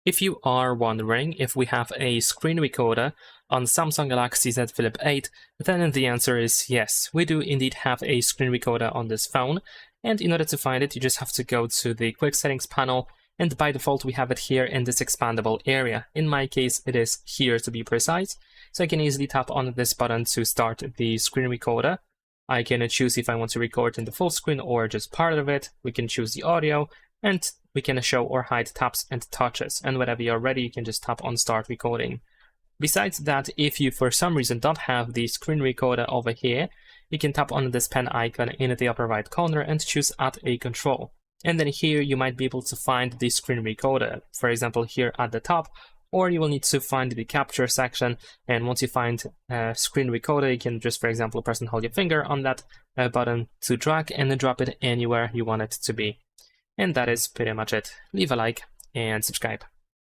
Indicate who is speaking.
Speaker 1: If you are wondering if we have a screen recorder on Samsung Galaxy Z Flip 8, then the answer is yes, we do indeed have a screen recorder on this phone, and in order to find it, you just have to go to the Quick Settings panel, and by default we have it here in this expandable area. In my case, it is here to be precise, so I can easily tap on this button to start the screen recorder. I can choose if I want to record in the full screen or just part of it. We can choose the audio, and we can show or hide taps and touches, and whenever you're ready you can just tap on start recording. Besides that, if you for some reason don't have the screen recorder over here, you can tap on this pen icon in the upper right corner and choose add a control. And then here you might be able to find the screen recorder, for example here at the top, or you will need to find the capture section, and once you find screen recorder you can just, for example, press and hold your finger on that button to drag and then drop it anywhere you want it to be. And that is pretty much it. Leave a like and subscribe.